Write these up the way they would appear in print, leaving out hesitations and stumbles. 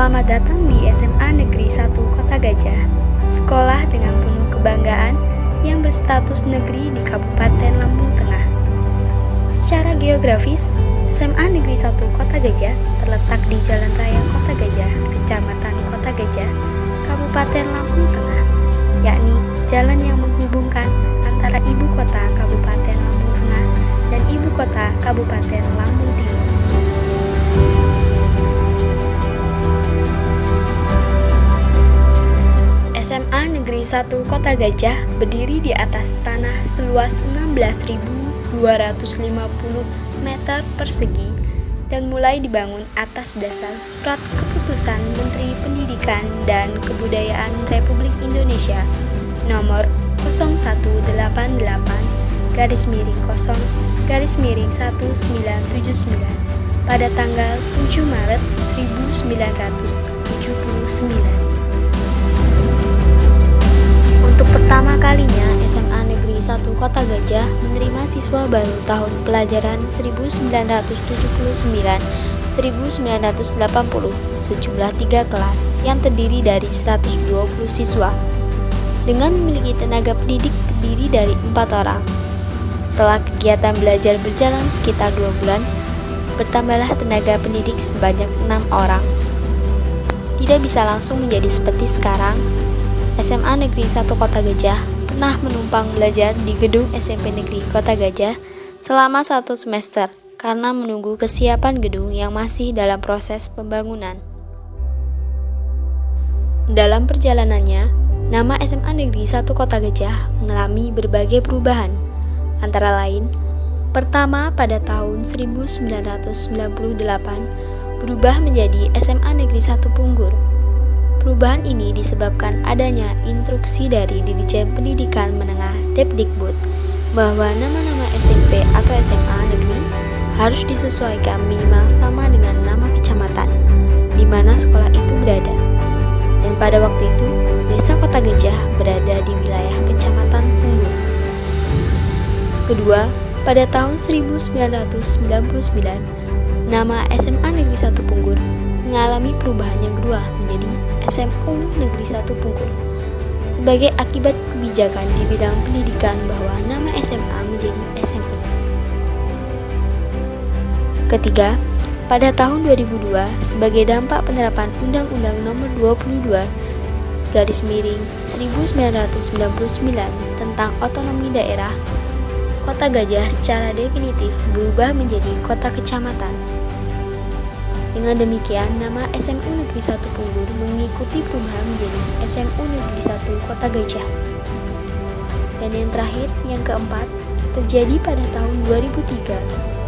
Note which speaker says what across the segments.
Speaker 1: Selamat datang di SMA Negeri 1 Kota Gajah, sekolah dengan penuh kebanggaan yang berstatus negeri di Kabupaten Lampung Tengah. Secara geografis, SMA Negeri 1 Kota Gajah terletak di Jalan Raya Kota Gajah, Kecamatan Kota Gajah, Kabupaten Lampung Tengah, yakni jalan yang menghubungkan antara ibu kota Kabupaten Lampung Tengah dan ibu kota Kabupaten Lampung Timur. SMA Negeri 1 Kota Gajah berdiri di atas tanah seluas 16.250 meter persegi dan mulai dibangun atas dasar Surat Keputusan Menteri Pendidikan dan Kebudayaan Republik Indonesia nomor 0188-0-1979 pada tanggal 7 Maret 1979. Untuk pertama kalinya, SMA Negeri 1 Kota Gajah menerima siswa baru tahun pelajaran 1979-1980 sejumlah 3 kelas yang terdiri dari 120 siswa dengan memiliki tenaga pendidik terdiri dari 4 orang. Setelah kegiatan belajar berjalan sekitar 2 bulan, bertambahlah tenaga pendidik sebanyak 6 orang. Tidak bisa langsung menjadi seperti sekarang. SMA Negeri 1 Kota Gajah pernah menumpang belajar di gedung SMP Negeri Kota Gajah selama 1 semester karena menunggu kesiapan gedung yang masih dalam proses pembangunan. Dalam perjalanannya, nama SMA Negeri 1 Kota Gajah mengalami berbagai perubahan, antara lain, pertama pada tahun 1998 berubah menjadi SMA Negeri 1 Punggur. Perubahan ini disebabkan adanya instruksi dari Dirjen Pendidikan Menengah Depdikbud bahwa nama-nama SMP atau SMA negeri harus disesuaikan minimal sama dengan nama kecamatan di mana sekolah itu berada. Dan pada waktu itu, Desa Kota Gajah berada di wilayah Kecamatan Punggur. Kedua, pada tahun 1999, nama SMA Negeri 1 Punggur mengalami perubahan yang kedua menjadi SMU Negeri 1 Punggur sebagai akibat kebijakan di bidang pendidikan bahwa nama SMA menjadi SMU. Ketiga, pada tahun 2002 sebagai dampak penerapan Undang-Undang Nomor 22/1999 tentang otonomi daerah, Kota Gajah secara definitif berubah menjadi kota kecamatan. Dengan demikian, nama SMU Negeri 1 Punggur mengikuti perubahan menjadi SMU Negeri 1 Kota Gajah. Dan yang terakhir, yang keempat, terjadi pada tahun 2003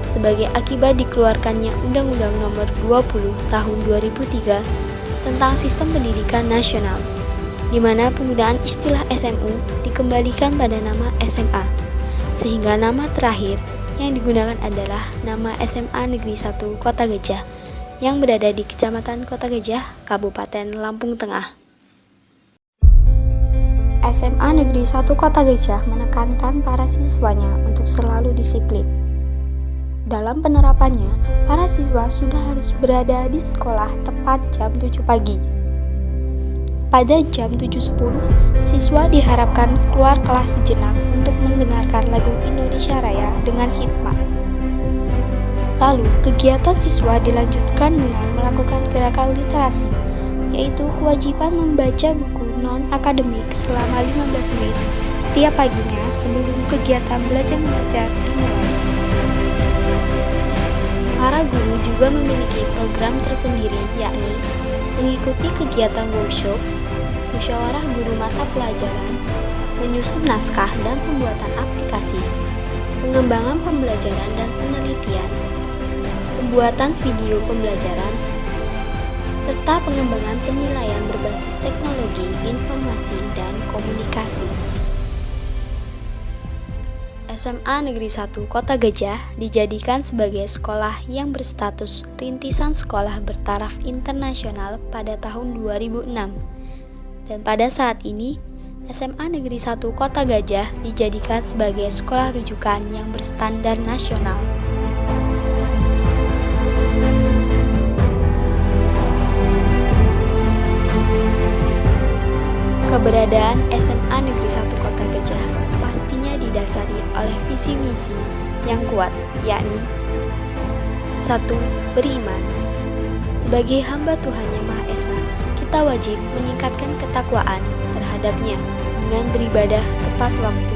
Speaker 1: sebagai akibat dikeluarkannya Undang-Undang Nomor 20 Tahun 2003 tentang Sistem Pendidikan Nasional, di mana penggunaan istilah SMU dikembalikan pada nama SMA, sehingga nama terakhir yang digunakan adalah nama SMA Negeri 1 Kota Gajah yang berada di Kecamatan Kota Gajah, Kabupaten Lampung Tengah. SMA Negeri 1 Kota Gajah menekankan para siswanya untuk selalu disiplin. Dalam penerapannya, para siswa sudah harus berada di sekolah tepat jam 7 pagi. Pada jam 7.10, siswa diharapkan keluar kelas sejenak untuk mendengarkan lagu Indonesia Raya dengan hikmat. Lalu, kegiatan siswa dilanjutkan dengan melakukan gerakan literasi, yaitu kewajiban membaca buku non-akademik selama 15 menit setiap paginya sebelum kegiatan belajar mengajar dimulai. Para guru juga memiliki program tersendiri, yakni mengikuti kegiatan workshop, musyawarah guru mata pelajaran, menyusun naskah dan pembuatan aplikasi, pengembangan pembelajaran dan penelitian, pembuatan video pembelajaran, serta pengembangan penilaian berbasis teknologi, informasi, dan komunikasi. SMA Negeri 1 Kota Gajah dijadikan sebagai sekolah yang berstatus rintisan sekolah bertaraf internasional pada tahun 2006. Dan pada saat ini, SMA Negeri 1 Kota Gajah dijadikan sebagai sekolah rujukan yang berstandar nasional. Keberadaan SMA Negeri 1 Kota Gajah pastinya didasari oleh visi misi yang kuat, yakni 1. Beriman. Sebagai hamba Tuhan Yang Maha Esa, kita wajib meningkatkan ketakwaan terhadapnya dengan beribadah tepat waktu.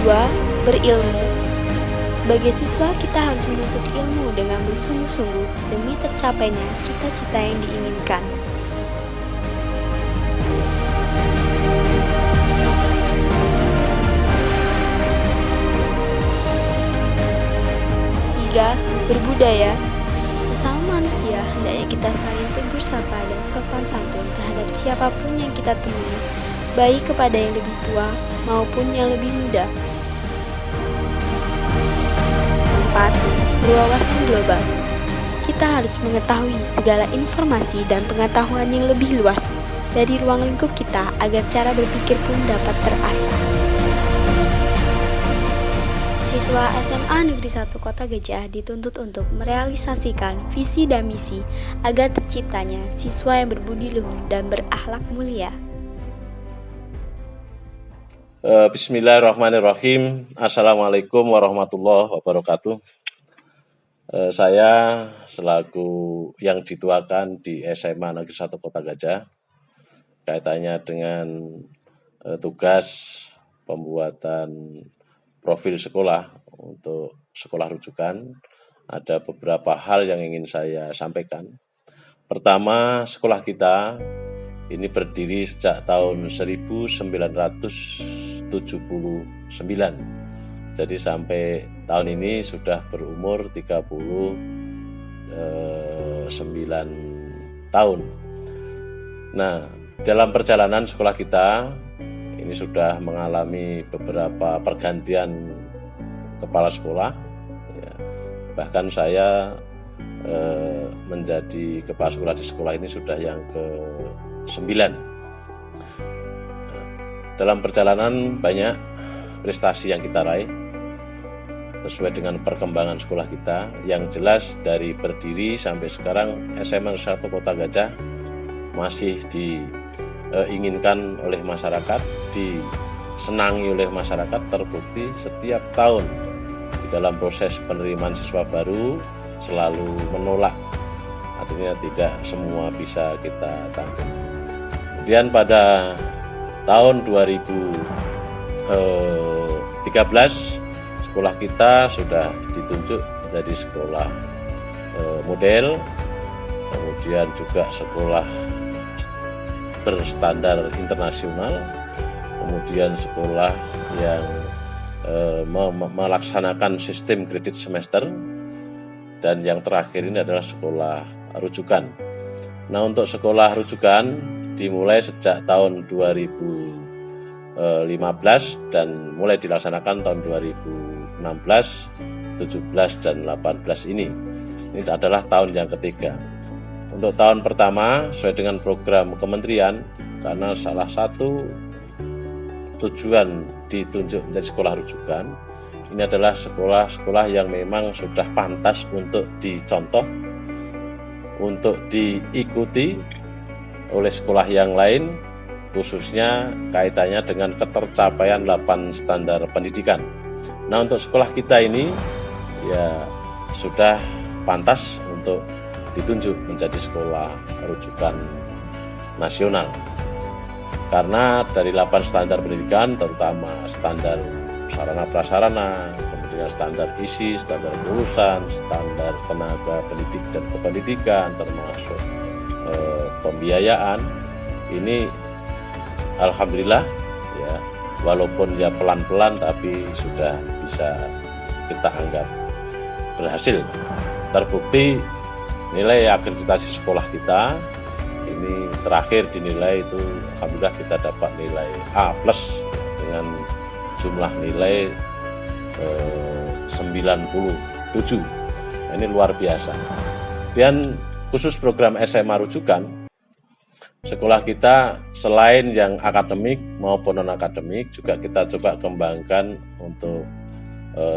Speaker 1: 2. Berilmu. Sebagai siswa, kita harus menuntut ilmu dengan bersungguh-sungguh demi tercapainya cita-cita yang diinginkan. 3. Berbudaya. Sesama manusia, hendaknya kita saling tegur sapa dan sopan santun terhadap siapapun yang kita temui, baik kepada yang lebih tua maupun yang lebih muda. 4. Berwawasan global. Kita harus mengetahui segala informasi dan pengetahuan yang lebih luas dari ruang lingkup kita agar cara berpikir pun dapat terasah. Siswa SMA Negeri 1 Kota Gajah dituntut untuk merealisasikan visi dan misi agar terciptanya siswa yang berbudi luhur dan berakhlak mulia.
Speaker 2: Bismillahirrahmanirrahim. Assalamualaikum warahmatullahi wabarakatuh. Saya selaku yang dituakan di SMA Negeri 1 Kota Gajah, kaitannya dengan tugas pembuatan profil sekolah untuk sekolah rujukan, ada beberapa hal yang ingin saya sampaikan. Pertama, sekolah kita ini berdiri sejak tahun 1979. Jadi sampai tahun ini sudah berumur 39 tahun. Nah, dalam perjalanan sekolah kita ini sudah mengalami beberapa pergantian kepala sekolah. Ya, bahkan saya menjadi kepala sekolah di sekolah ini sudah yang ke-9. Dalam perjalanan banyak prestasi yang kita raih sesuai dengan perkembangan sekolah kita. Yang jelas dari berdiri sampai sekarang SMA 1 Kota Gajah masih diinginkan oleh masyarakat, disenangi oleh masyarakat. Terbukti setiap tahun di dalam proses penerimaan siswa baru selalu menolak, artinya tidak semua bisa kita tampung. Kemudian pada tahun 2013 sekolah kita sudah ditunjuk menjadi sekolah model, kemudian juga sekolah berstandar internasional, kemudian sekolah yang melaksanakan sistem kredit semester, dan yang terakhir ini adalah sekolah rujukan. Nah, untuk sekolah rujukan dimulai sejak tahun 2015 dan mulai dilaksanakan tahun 2016, 17, dan 18 ini. Ini adalah tahun yang ketiga. Untuk tahun pertama sesuai dengan program kementerian, karena salah satu tujuan ditunjuk menjadi sekolah rujukan, ini adalah sekolah-sekolah yang memang sudah pantas untuk dicontoh, untuk diikuti oleh sekolah yang lain, khususnya kaitannya dengan ketercapaian 8 standar pendidikan. Nah, untuk sekolah kita ini ya sudah pantas untuk ditunjuk menjadi sekolah rujukan nasional. Karena dari 8 standar pendidikan, terutama standar sarana prasarana, kemudian standar isi, standar kelulusan, standar tenaga pendidik dan kependidikan, termasuk pembiayaan, ini alhamdulillah ya, walaupun ya pelan-pelan tapi sudah bisa kita anggap berhasil. Terbukti nilai akreditasi sekolah kita ini terakhir dinilai itu alhamdulillah kita dapat nilai A+ dengan jumlah nilai 97. Ini luar biasa. Dan khusus program SMA rujukan, sekolah kita selain yang akademik maupun non-akademik juga kita coba kembangkan untuk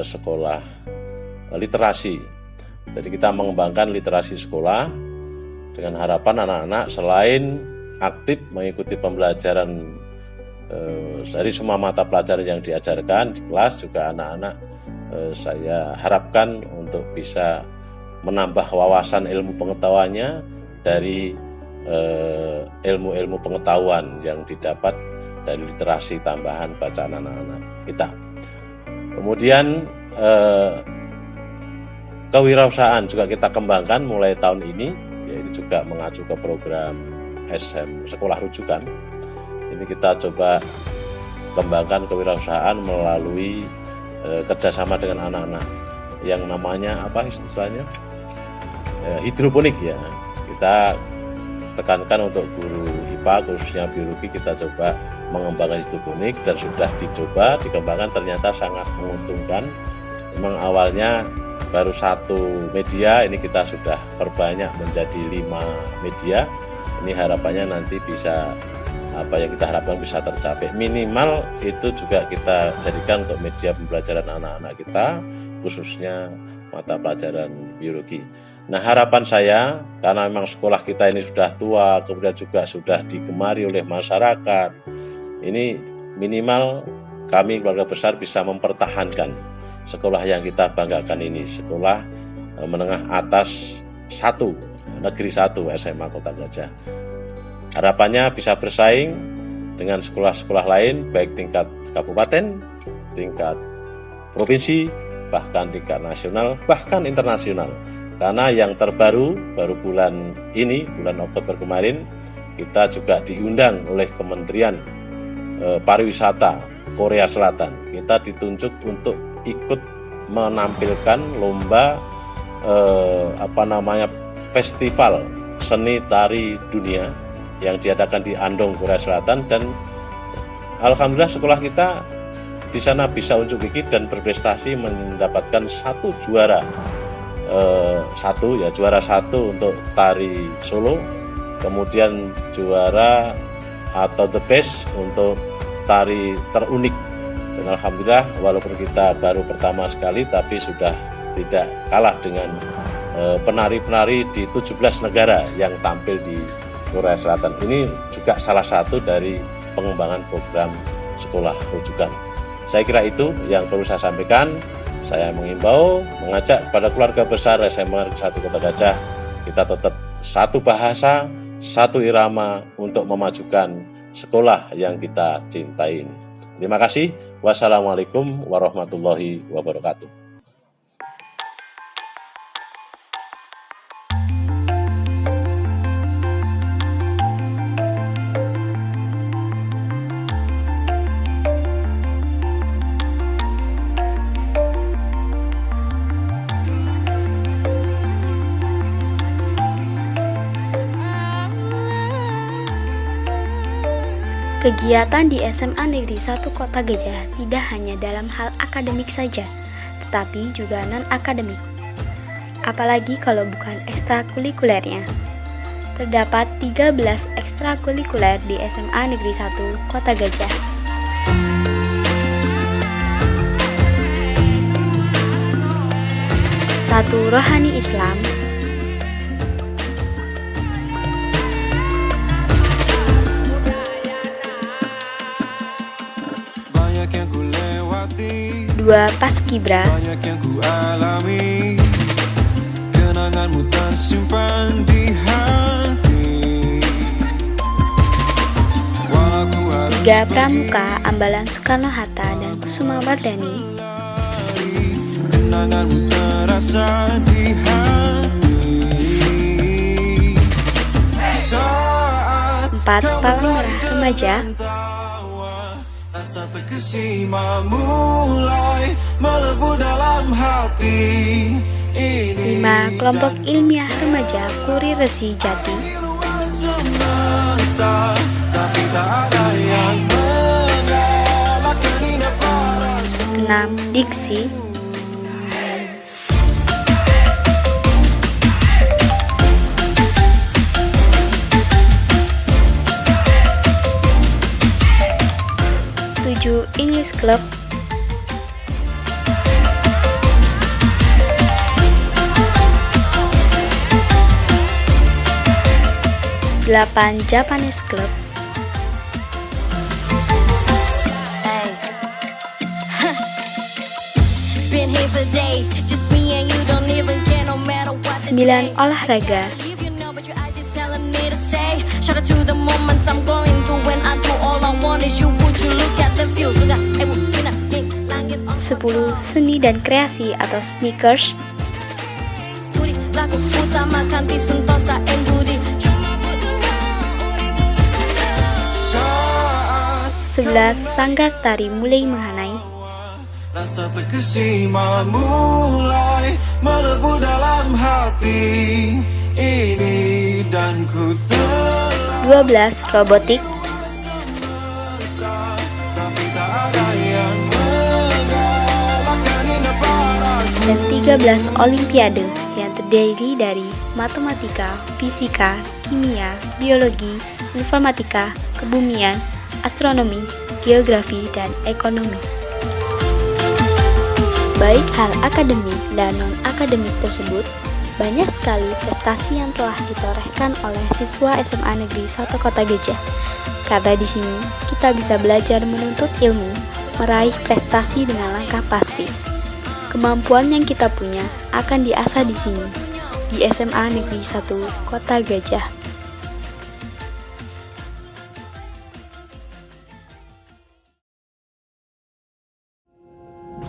Speaker 2: sekolah literasi. Jadi kita mengembangkan literasi sekolah dengan harapan anak-anak selain aktif mengikuti pembelajaran dari semua mata pelajaran yang diajarkan di kelas, juga anak-anak saya harapkan untuk bisa menambah wawasan ilmu pengetahuannya dari ilmu-ilmu pengetahuan yang didapat dari literasi tambahan bacaan anak-anak kita. Kemudian kewirausahaan juga kita kembangkan mulai tahun ini, yaitu juga mengacu ke program SM Sekolah Rujukan. Ini kita coba kembangkan kewirausahaan melalui kerjasama dengan anak-anak yang namanya apa istilahnya hidroponik ya. Kita tekankan untuk guru IPA khususnya biologi, kita coba mengembangkan hidroponik dan sudah dicoba dikembangkan, ternyata sangat menguntungkan. Memang awalnya baru 1 media, ini kita sudah perbanyak menjadi 5 media. Ini harapannya nanti bisa apa yang kita harapkan bisa tercapai. Minimal itu juga kita jadikan untuk media pembelajaran anak-anak kita, khususnya mata pelajaran biologi. Nah, harapan saya, karena memang sekolah kita ini sudah tua, kemudian juga sudah digemari oleh masyarakat, ini minimal kami keluarga besar bisa mempertahankan sekolah yang kita banggakan ini, sekolah menengah atas 1, negeri 1 SMA Kota Gajah. Harapannya bisa bersaing dengan sekolah-sekolah lain, baik tingkat kabupaten, tingkat provinsi, bahkan tingkat nasional, bahkan internasional. Karena yang terbaru, baru bulan ini, bulan Oktober kemarin, kita juga diundang oleh Kementerian Pariwisata Korea Selatan. Kita ditunjuk untuk ikut menampilkan lomba festival seni tari dunia yang diadakan di Andong, Korea Selatan, dan alhamdulillah sekolah kita di sana bisa unjuk gigi dan berprestasi mendapatkan juara satu untuk tari solo, kemudian juara atau the best untuk tari terunik. Dan alhamdulillah walaupun kita baru pertama sekali, tapi sudah tidak kalah dengan penari-penari di 17 negara yang tampil di Korea Selatan. Ini juga salah satu dari pengembangan program sekolah rujukan. Saya kira itu yang perlu saya sampaikan. Saya mengimbau, mengajak pada keluarga besar SMA Negeri 1 Kota Gajah, kita tetap satu bahasa, satu irama untuk memajukan sekolah yang kita cintai ini. Terima kasih. Wassalamualaikum warahmatullahi wabarakatuh.
Speaker 1: Kegiatan di SMA Negeri 1 Kota Gajah tidak hanya dalam hal akademik saja, tetapi juga non-akademik. Apalagi kalau bukan ekstrakurikulernya. Terdapat 13 ekstrakurikuler di SMA Negeri 1 Kota Gajah. Satu, Rohani Islam. Dua, Paskibra.
Speaker 3: Banyak yang ku alami, kenanganmu tersimpan di hati.
Speaker 1: Tiga, Pramuka, Ambalan Soekarno-Hatta dan Kusuma Wardani.
Speaker 3: Kenanganmu terasa di hati.
Speaker 1: Empat, Palang Merah Remaja.
Speaker 3: Rasa terkesima mulai melebu dalam hati ini.
Speaker 1: 5, Kelompok Ilmiah Remaja Kuri Resi Jati. 6, Diksi. 7, English Club. 8 Japanese Club,
Speaker 4: Been here for days, just me and you, don't even care no matter what they
Speaker 1: 9
Speaker 4: say.
Speaker 1: Olahraga,
Speaker 4: If you know what your eyes is telling me to say, shout out to the moments I'm going through when I do all I want is you. Would you look at the view? Sudah, langit
Speaker 1: 10 Seni dan kreasi atau sneakers,
Speaker 4: budi laku utamakan di sentosa and budi.
Speaker 1: 11 Sanggar Tari Mulai Menghana,
Speaker 3: Rasa terkesima mulai melebu dalam hati ini dan ku telah
Speaker 1: 12 Robotik,
Speaker 3: tapi tak ada yang mengalahkan indah parasmu.
Speaker 1: dan 13 Olimpiade yang terdiri dari matematika, fisika, kimia, biologi, informatika, kebumian, astronomi, geografi, dan ekonomi. Baik hal akademik dan non-akademik tersebut, banyak sekali prestasi yang telah ditorehkan oleh siswa SMA Negeri 1 Kota Gajah. Karena di sini kita bisa belajar menuntut ilmu, meraih prestasi dengan langkah pasti. Kemampuan yang kita punya akan diasah di sini, di SMA Negeri 1 Kota Gajah.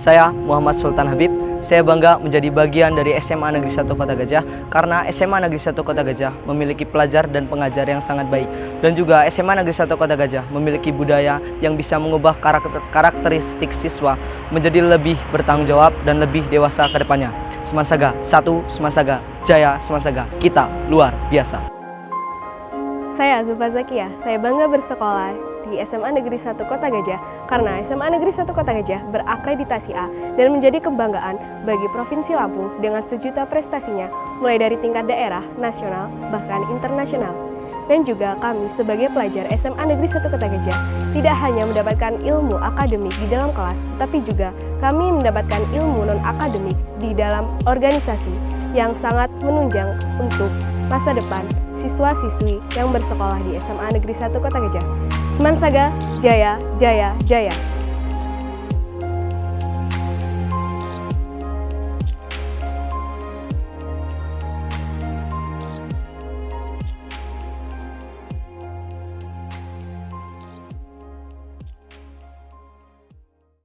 Speaker 5: Saya Muhammad Sultan Habib. Saya bangga menjadi bagian dari SMA Negeri 1 Kota Gajah karena SMA Negeri 1 Kota Gajah memiliki pelajar dan pengajar yang sangat baik. Dan juga SMA Negeri 1 Kota Gajah memiliki budaya yang bisa mengubah karakteristik siswa menjadi lebih bertanggung jawab dan lebih dewasa ke depannya. Semansaga, satu, Semansaga, Jaya, Semansaga, kita luar biasa.
Speaker 6: Saya Zulfa Zakia, saya bangga bersekolah di SMA Negeri 1 Kota Gajah karena SMA Negeri 1 Kota Gajah berakreditasi A dan menjadi kebanggaan bagi Provinsi Lampung dengan sejuta prestasinya mulai dari tingkat daerah, nasional, bahkan internasional. Dan juga kami sebagai pelajar SMA Negeri 1 Kota Gajah tidak hanya mendapatkan ilmu akademik di dalam kelas, tapi juga kami mendapatkan ilmu non-akademik di dalam organisasi yang sangat menunjang untuk masa depan siswa-siswi yang bersekolah di SMA Negeri 1 Kota Gajah. Semansaga, Jaya, Jaya, Jaya.